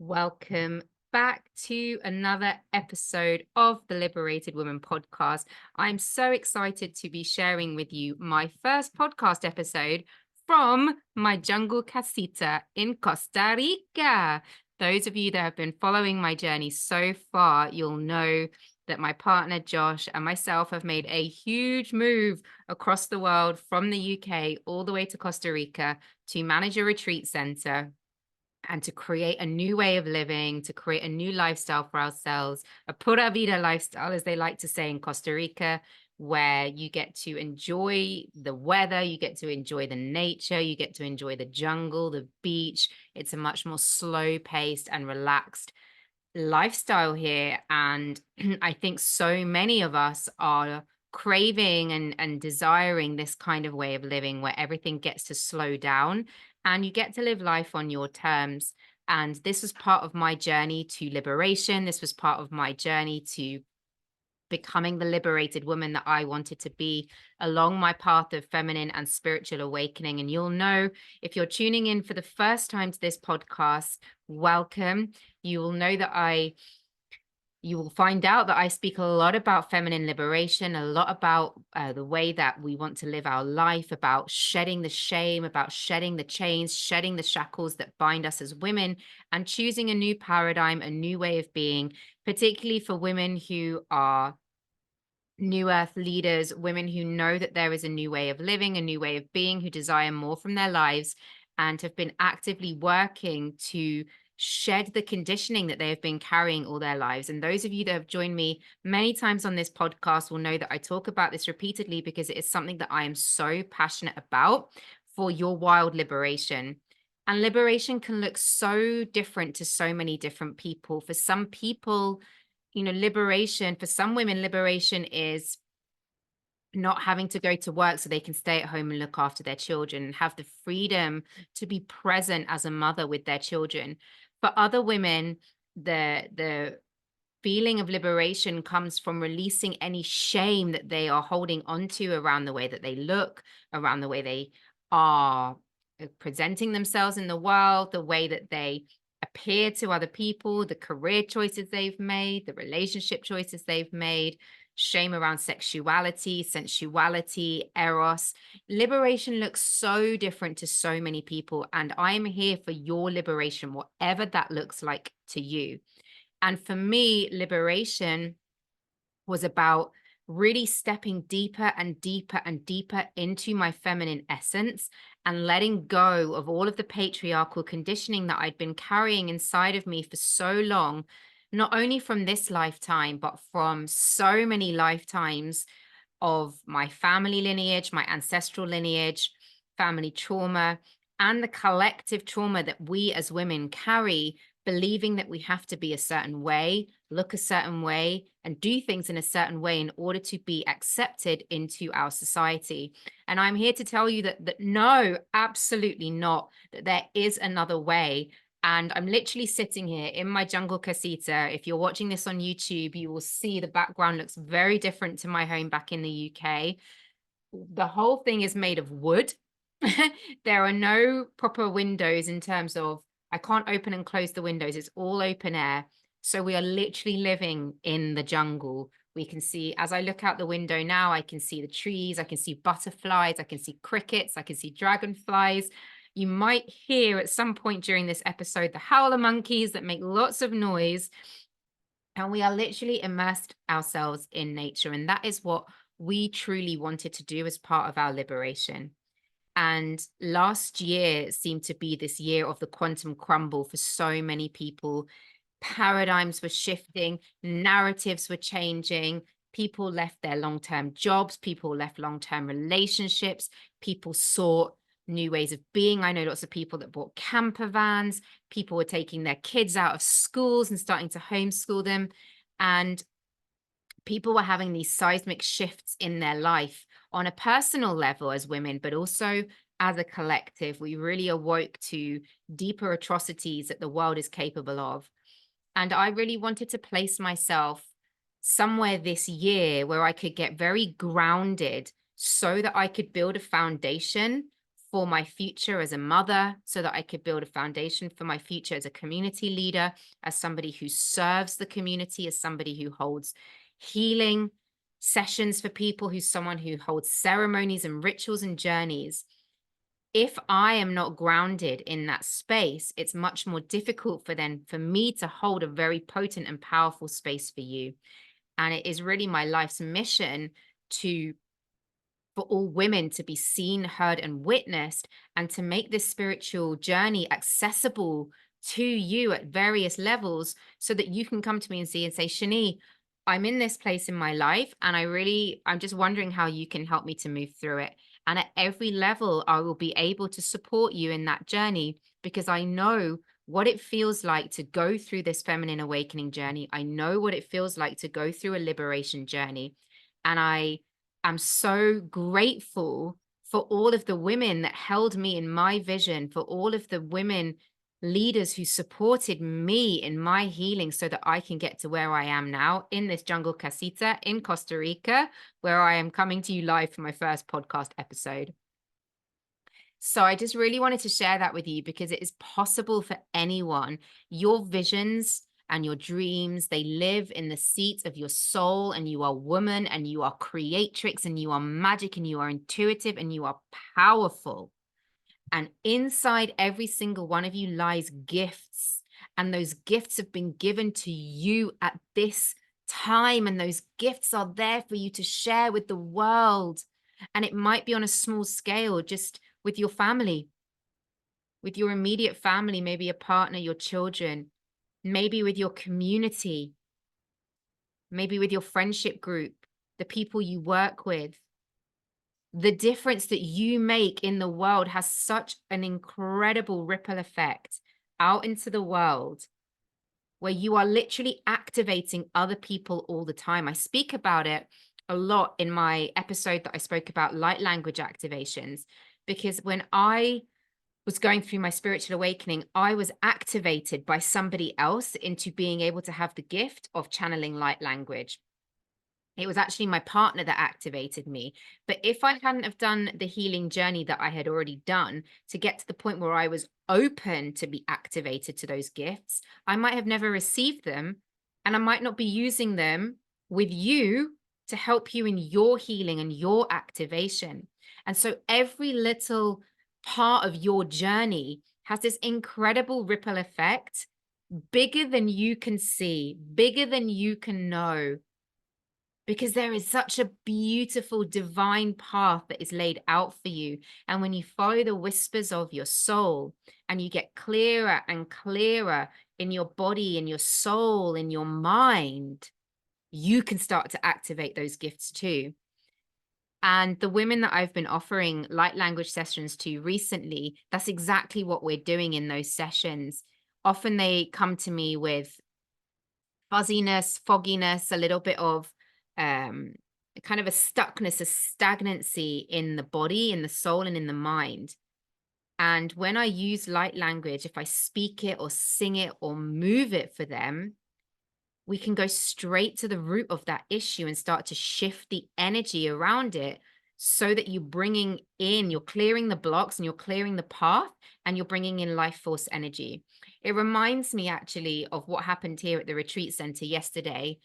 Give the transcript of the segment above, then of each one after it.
Welcome back to another episode of the Liberated Women podcast. I'm so excited to be sharing with you my first podcast episode from my jungle casita in Costa Rica. Those of you that have been following my journey so far, you'll know that my partner Josh and myself have made a huge move across the world from the UK all the way to Costa Rica to manage a retreat center and to create a new way of living, to create a new lifestyle for ourselves, a pura vida lifestyle, as they like to say in Costa Rica, where you get to enjoy the weather, you get to enjoy the nature, you get to enjoy the jungle, the beach. It's a much more slow paced and relaxed lifestyle here. And I think so many of us are craving and desiring this kind of way of living where everything gets to slow down and you get to live life on your terms. And this was part of my journey to liberation. This was part of my journey to becoming the liberated woman that I wanted to be along my path of feminine and spiritual awakening. And you'll know if you're tuning in for the first time to this podcast, welcome. You will know that you will find out that I speak a lot about feminine liberation, a lot about the way that we want to live our life, about shedding the shame, about shedding the chains, shedding the shackles that bind us as women, and choosing a new paradigm, a new way of being, particularly for women who are new earth leaders, women who know that there is a new way of living, a new way of being, who desire more from their lives and have been actively working to shed the conditioning that they have been carrying all their lives. And those of you that have joined me many times on this podcast will know that I talk about this repeatedly because it is something that I am so passionate about for your wild liberation. And liberation can look so different to so many different people. For some people, liberation, for some women, liberation is not having to go to work so they can stay at home and look after their children and have the freedom to be present as a mother with their children. For other women, the feeling of liberation comes from releasing any shame that they are holding onto around the way that they look, around the way they are presenting themselves in the world, the way that they appear to other people, the career choices they've made, the relationship choices they've made, shame around sexuality, sensuality, eros. Liberation looks so different to so many people. And I'm here for your liberation, whatever that looks like to you. And for me, liberation was about really stepping deeper and deeper and deeper into my feminine essence and letting go of all of the patriarchal conditioning that I'd been carrying inside of me for so long, not only from this lifetime, but from so many lifetimes of my family lineage, my ancestral lineage, family trauma, and the collective trauma that we as women carry, believing that we have to be a certain way, look a certain way, and do things in a certain way in order to be accepted into our society. And I'm here to tell you that no, absolutely not, that there is another way. And I'm literally sitting here in my jungle casita. If you're watching this on YouTube, you will see the background looks very different to my home back in the UK. The whole thing is made of wood. There are no proper windows in terms of I can't open and close the windows. It's all open air. So we are literally living in the jungle. We can see, as I look out the window now, I can see the trees, I can see butterflies, I can see crickets, I can see dragonflies. You might hear at some point during this episode the howler monkeys that make lots of noise. And we are literally immersed ourselves in nature. And that is what we truly wanted to do as part of our liberation. And last year seemed to be this year of the quantum crumble for so many people. Paradigms were shifting, narratives were changing. People left their long-term jobs, people left long-term relationships, people sought new ways of being. I know lots of people that bought camper vans, people were taking their kids out of schools and starting to homeschool them. And people were having these seismic shifts in their life on a personal level as women, but also as a collective. We really awoke to deeper atrocities that the world is capable of. And I really wanted to place myself somewhere this year where I could get very grounded so that I could build a foundation for my future as a mother, so that I could build a foundation for my future as a community leader, as somebody who serves the community, as somebody who holds healing sessions for people, who's someone who holds ceremonies and rituals and journeys. If I am not grounded in that space, it's much more difficult for me to hold a very potent and powerful space for you. And it is really my life's mission to for all women to be seen, heard, and witnessed, and to make this spiritual journey accessible to you at various levels so that you can come to me and say, Shani, I'm in this place in my life, and I'm just wondering how you can help me to move through it. And at every level, I will be able to support you in that journey because I know what it feels like to go through this feminine awakening journey. I know what it feels like to go through a liberation journey. And I'm so grateful for all of the women that held me in my vision, for all of the women leaders who supported me in my healing so that I can get to where I am now in this jungle casita in Costa Rica, where I am coming to you live for my first podcast episode. So I just really wanted to share that with you because it is possible for anyone. Your visions and your dreams, they live in the seat of your soul, and you are woman, and you are creatrix, and you are magic, and you are intuitive, and you are powerful. And inside every single one of you lies gifts, and those gifts have been given to you at this time, and those gifts are there for you to share with the world. And it might be on a small scale, just with your family, with your immediate family, maybe a partner, your children, maybe with your community, maybe with your friendship group, the people you work with. The difference that you make in the world has such an incredible ripple effect out into the world, where you are literally activating other people all the time. I speak about it a lot in my episode that I spoke about light language activations, because when I was going through my spiritual awakening, I was activated by somebody else into being able to have the gift of channeling light language. It was actually my partner that activated me. But if I hadn't have done the healing journey that I had already done to get to the point where I was open to be activated to those gifts, I might have never received them, and I might not be using them with you to help you in your healing and your activation. And so every little part of your journey has this incredible ripple effect, bigger than you can see, bigger than you can know, because there is such a beautiful divine path that is laid out for you. And when you follow the whispers of your soul and you get clearer and clearer in your body, in your soul, in your mind, you can start to activate those gifts too. And the women that I've been offering light language sessions to recently, that's exactly what we're doing in those sessions. Often they come to me with fuzziness, fogginess, a little bit of kind of a stuckness, a stagnancy in the body, in the soul, and in the mind. And when I use light language, if I speak it or sing it or move it for them, we can go straight to the root of that issue and start to shift the energy around it so that you're clearing the blocks and you're clearing the path, and you're bringing in life force energy. It reminds me actually of what happened here at the retreat center yesterday.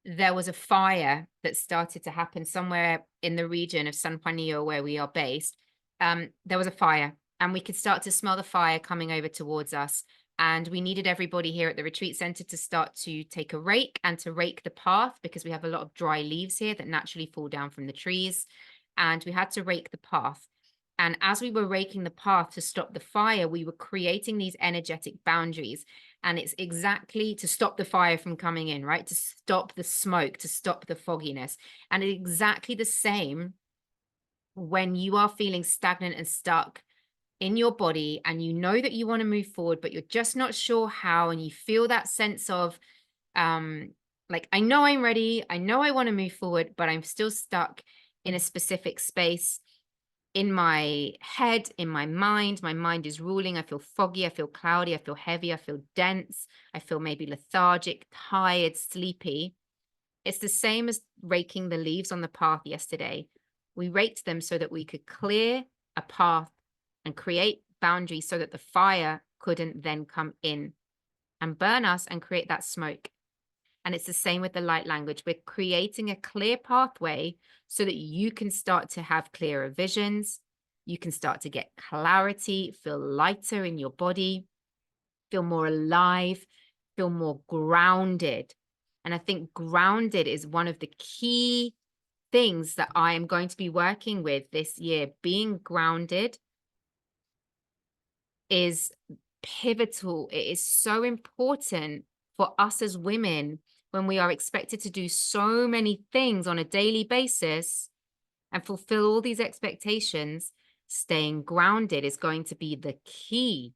There was a fire that started to happen somewhere in the region of San Juanillo, where we are based. There was a fire, and we could start to smell the fire coming over towards us. And we needed everybody here at the retreat center to start to take a rake and to rake the path, because we have a lot of dry leaves here that naturally fall down from the trees. And we had to rake the path. And as we were raking the path to stop the fire, we were creating these energetic boundaries. And it's exactly to stop the fire from coming in, right? To stop the smoke, to stop the fogginess. And it's exactly the same when you are feeling stagnant and stuck in your body, and you know that you want to move forward, but you're just not sure how. And you feel that sense of, like, I know I'm ready. I know I want to move forward, but I'm still stuck in a specific space in my head, in my mind. My mind is ruling. I feel foggy. I feel cloudy. I feel heavy. I feel dense. I feel maybe lethargic, tired, sleepy. It's the same as raking the leaves on the path yesterday. We raked them so that we could clear a path and create boundaries so that the fire couldn't then come in and burn us and create that smoke. And it's the same with the light language. We're creating a clear pathway so that you can start to have clearer visions. You can start to get clarity, feel lighter in your body, feel more alive, feel more grounded. And I think grounded is one of the key things that I am going to be working with this year. Being grounded is pivotal. It is so important for us as women when we are expected to do so many things on a daily basis and fulfill all these expectations. Staying grounded is going to be the key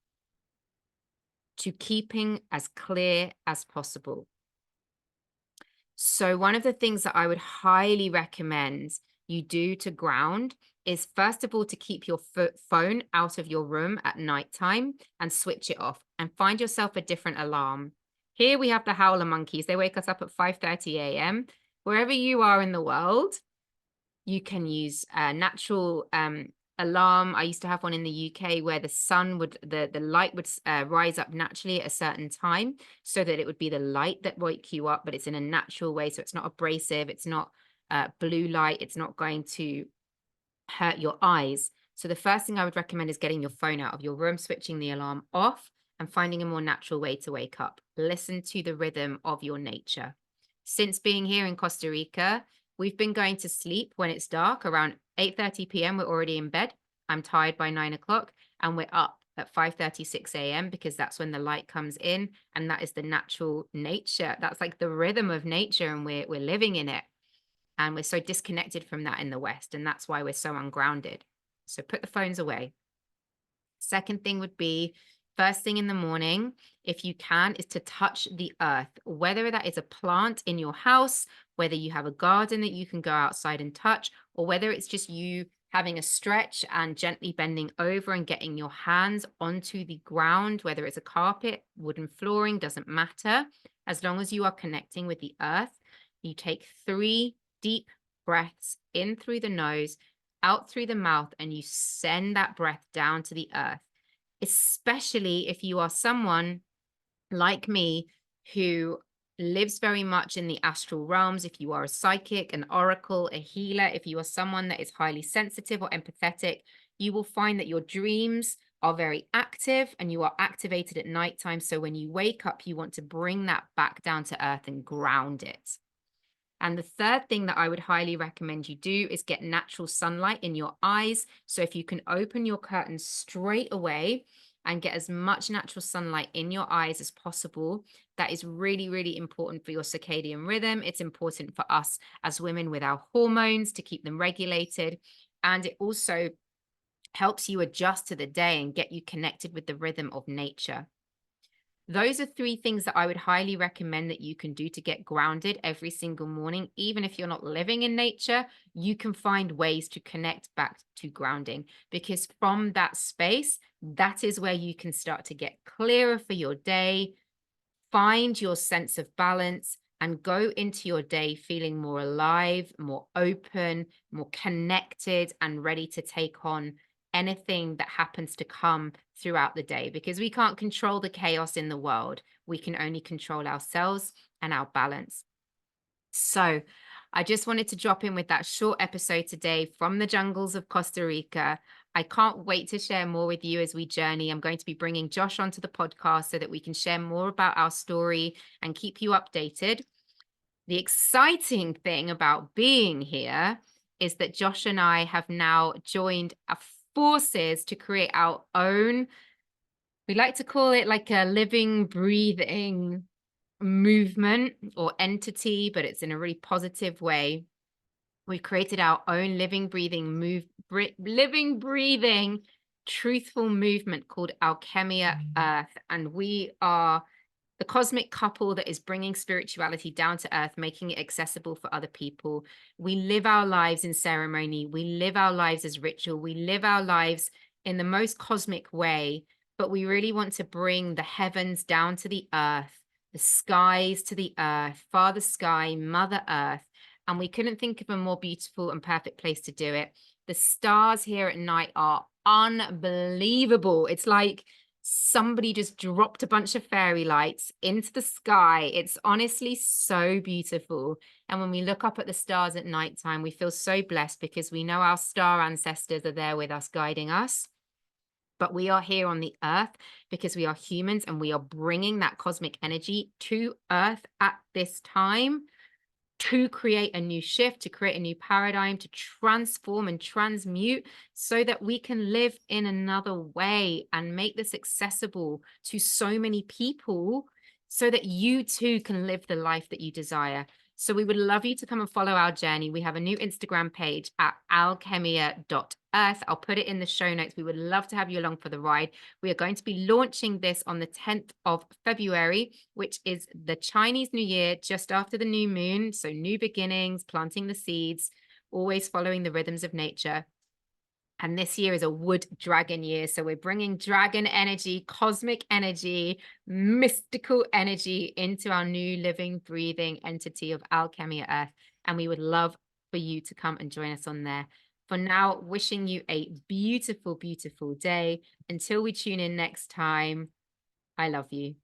to keeping as clear as possible. So one of the things that I would highly recommend you do to ground is, first of all, to keep your phone out of your room at nighttime and switch it off and find yourself a different alarm. Here we have the howler monkeys. They wake us up at 5:30 a.m. Wherever you are in the world, you can use a natural alarm. I used to have one in the UK where the sun would, the light would rise up naturally at a certain time, so that it would be the light that wake you up, but it's in a natural way. So it's not abrasive. It's not blue light. It's not going to hurt your eyes. So the first thing I would recommend is getting your phone out of your room, switching the alarm off, and finding a more natural way to wake up. Listen to the rhythm of your nature. Since being here in Costa Rica, we've been going to sleep when it's dark around 8:30 p.m. We're already in bed. I'm tired by 9 o'clock, and we're up at 5:36 a.m. because that's when the light comes in, and that is the natural nature. That's like the rhythm of nature, and we're living in it. And we're so disconnected from that in the West, and that's why we're so ungrounded. So put the phones away. Second thing would be, first thing in the morning, if you can, is to touch the earth, whether that is a plant in your house, whether you have a garden that you can go outside and touch, or whether it's just you having a stretch and gently bending over and getting your hands onto the ground, whether it's a carpet, wooden flooring, doesn't matter. As long as you are connecting with the earth, you take 3 deep breaths in through the nose, out through the mouth, and you send that breath down to the earth. Especially if you are someone like me who lives very much in the astral realms, if you are a psychic, an oracle, a healer, if you are someone that is highly sensitive or empathetic, you will find that your dreams are very active and you are activated at nighttime. So when you wake up, you want to bring that back down to earth and ground it. And the third thing that I would highly recommend you do is get natural sunlight in your eyes. So if you can open your curtains straight away and get as much natural sunlight in your eyes as possible, that is really, really important for your circadian rhythm. It's important for us as women with our hormones to keep them regulated. And it also helps you adjust to the day and get you connected with the rhythm of nature. Those are 3 things that I would highly recommend that you can do to get grounded every single morning. Even if you're not living in nature, you can find ways to connect back to grounding, because from that space, that is where you can start to get clearer for your day, find your sense of balance, and go into your day feeling more alive, more open, more connected, and ready to take on anything that happens to come throughout the day, because we can't control the chaos in the world. We can only control ourselves and our balance. So I just wanted to drop in with that short episode today from the jungles of Costa Rica. I can't wait to share more with you as we journey. I'm going to be bringing Josh onto the podcast so that we can share more about our story and keep you updated. The exciting thing about being here is that Josh and I have now joined our forces to create our own, we like to call it like a living, breathing movement or entity, but it's in a really positive way. We've created our own living, breathing, truthful movement called Alchemia Earth. And we are the cosmic couple that is bringing spirituality down to earth, making it accessible for other people. We live our lives in ceremony. We live our lives as ritual. We live our lives in the most cosmic way, but we really want to bring the heavens down to the earth, the skies to the earth, Father Sky, Mother Earth. And we couldn't think of a more beautiful and perfect place to do it. The stars here at night are unbelievable. It's like somebody just dropped a bunch of fairy lights into the sky. It's honestly so beautiful. And when we look up at the stars at nighttime, we feel so blessed because we know our star ancestors are there with us, guiding us. But we are here on the earth because we are humans and we are bringing that cosmic energy to earth at this time to create a new shift, to create a new paradigm, to transform and transmute so that we can live in another way and make this accessible to so many people so that you too can live the life that you desire. So we would love you to come and follow our journey. We have a new Instagram page at alchemia.earth. I'll put it in the show notes. We would love to have you along for the ride. We are going to be launching this on the 10th of February, which is the Chinese New Year, just after the new moon. So new beginnings, planting the seeds, always following the rhythms of nature. And this year is a wood dragon year. So we're bringing dragon energy, cosmic energy, mystical energy into our new living, breathing entity of Alchemia Earth. And we would love for you to come and join us on there. For now, wishing you a beautiful, beautiful day. Until we tune in next time, I love you.